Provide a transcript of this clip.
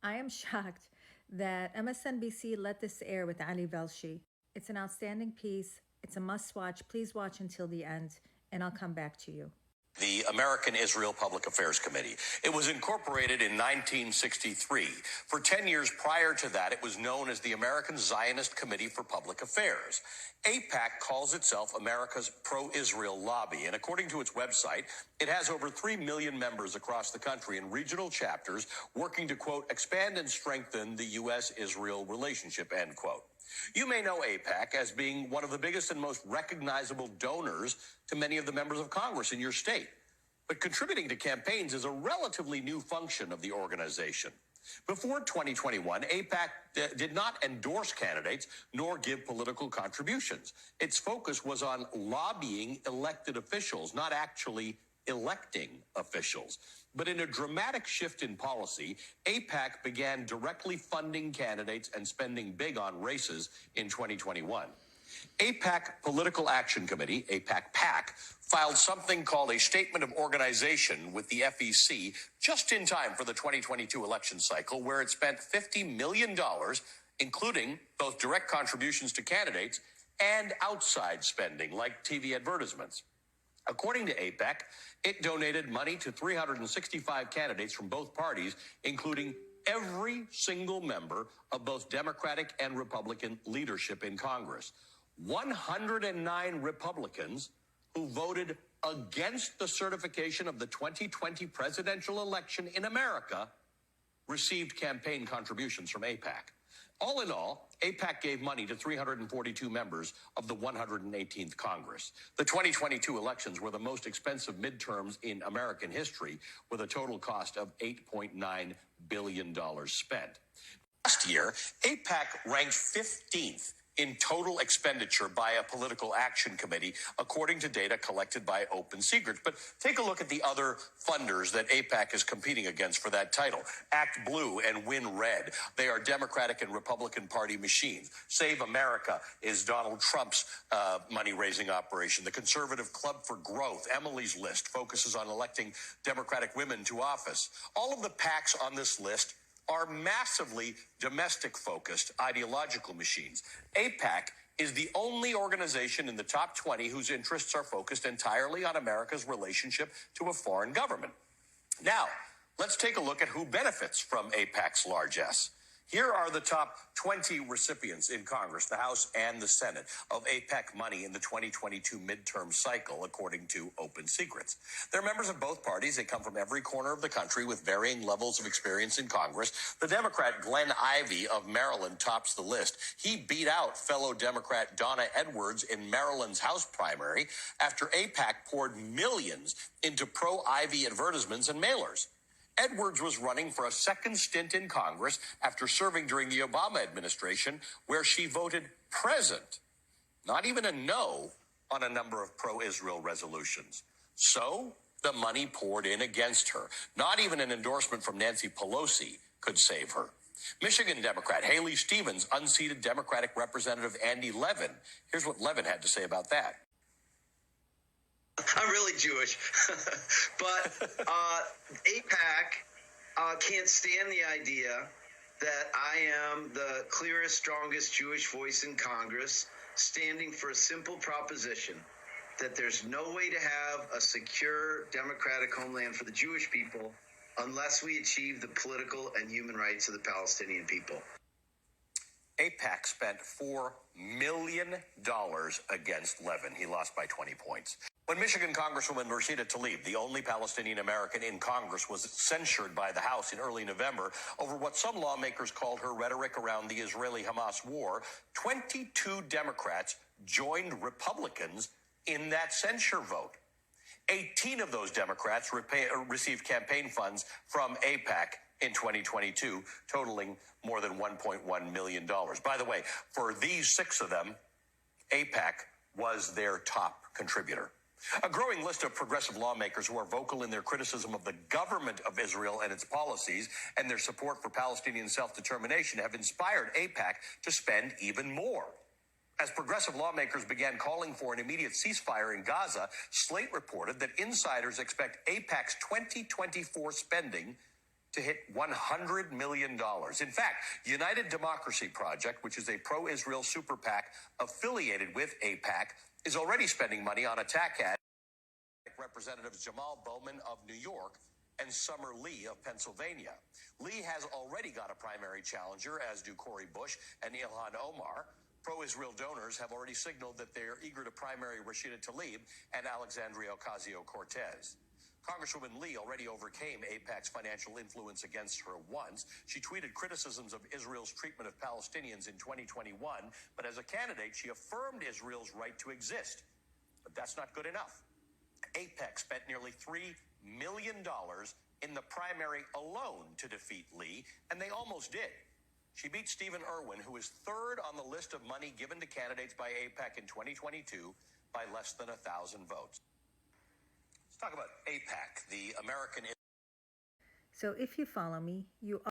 I am shocked that MSNBC let this air with Ali Velshi. It's an outstanding piece. It's a must watch. Please watch until the end, and I'll come back to you. The American Israel Public Affairs Committee. It was incorporated in 1963. For 10 years prior to that, it was known as the American Zionist Committee for Public Affairs. AIPAC calls itself America's pro-Israel lobby, and according to its website, it has over 3 million members across the country in regional chapters working to, quote, expand and strengthen the U.S.-Israel relationship, end quote. You may know AIPAC as being one of the biggest and most recognizable donors to many of the members of Congress in your state. But contributing to campaigns is a relatively new function of the organization. Before 2021, AIPAC did not endorse candidates nor give political contributions. Its focus was on lobbying elected officials, not actually electing officials. But in a dramatic shift in policy, AIPAC began directly funding candidates and spending big on races in 2021. AIPAC Political Action Committee, AIPAC-PAC, filed something called a Statement of Organization with the FEC just in time for the 2022 election cycle, where it spent $50 million, including both direct contributions to candidates and outside spending, like TV advertisements. According to AIPAC, it donated money to 365 candidates from both parties, including every single member of both Democratic and Republican leadership in Congress. 109 Republicans who voted against the certification of the 2020 presidential election in America received campaign contributions from AIPAC. All in all, AIPAC gave money to 342 members of the 118th Congress. The 2022 elections were the most expensive midterms in American history, with a total cost of $8.9 billion spent. Last year, AIPAC ranked 15th in total expenditure by a political action committee, according to data collected by Open Secrets. But take a look at the other funders that AIPAC is competing against for that title. Act Blue and Win Red. They are Democratic and Republican Party machines. Save America is Donald Trump's money-raising operation. The Conservative Club for Growth, Emily's List, focuses on electing Democratic women to office. All of the PACs on this list are massively domestic-focused ideological machines. AIPAC is the only organization in the top 20 whose interests are focused entirely on America's relationship to a foreign government. Now, let's take a look at who benefits from AIPAC's largesse. Here are the top 20 recipients in Congress, the House and the Senate, of AIPAC money in the 2022 midterm cycle, according to Open Secrets. They're members of both parties. They come from every corner of the country with varying levels of experience in Congress. The Democrat Glenn Ivey of Maryland tops the list. He beat out fellow Democrat Donna Edwards in Maryland's House primary after AIPAC poured millions into pro-Ivey advertisements and mailers. Edwards was running for a second stint in Congress after serving during the Obama administration, where she voted present, not even a no, on a number of pro-Israel resolutions. So the money poured in against her. Not even an endorsement from Nancy Pelosi could save her. Michigan Democrat Haley Stevens unseated Democratic Representative Andy Levin. Here's what Levin had to say about that. I'm really Jewish, but AIPAC can't stand the idea that I am the clearest, strongest Jewish voice in Congress, standing for a simple proposition that there's no way to have a secure democratic homeland for the Jewish people unless we achieve the political and human rights of the Palestinian people. AIPAC spent $4 million against Levin. He lost by 20 points. When Michigan Congresswoman Rashida Tlaib, the only Palestinian American in Congress, was censured by the House in early November over what some lawmakers called her rhetoric around the Israeli-Hamas war, 22 Democrats joined Republicans in that censure vote. 18 of those Democrats received campaign funds from AIPAC in 2022, totaling more than $1.1 million. By the way, for these 6 of them, AIPAC was their top contributor. A growing list of progressive lawmakers who are vocal in their criticism of the government of Israel and its policies and their support for Palestinian self-determination have inspired AIPAC to spend even more. As progressive lawmakers began calling for an immediate ceasefire in Gaza, Slate reported that insiders expect AIPAC's 2024 spending to hit $100 million. In fact, United Democracy Project, which is a pro-Israel super PAC affiliated with AIPAC, is already spending money on attack ads. Representatives Jamal Bowman of New York and Summer Lee of Pennsylvania. Lee has already got a primary challenger, as do Cori Bush and Ilhan Omar. Pro-Israel donors have already signaled that they're eager to primary Rashida Tlaib and Alexandria Ocasio-Cortez. Congresswoman Lee already overcame AIPAC's financial influence against her once. She tweeted criticisms of Israel's treatment of Palestinians in 2021, but as a candidate, she affirmed Israel's right to exist. But that's not good enough. AIPAC spent nearly $3 million in the primary alone to defeat Lee, and they almost did. She beat Stephen Irwin, who is third on the list of money given to candidates by AIPAC in 2022, by less than 1,000 votes. Let's talk about AIPAC, the American. So if you follow me, you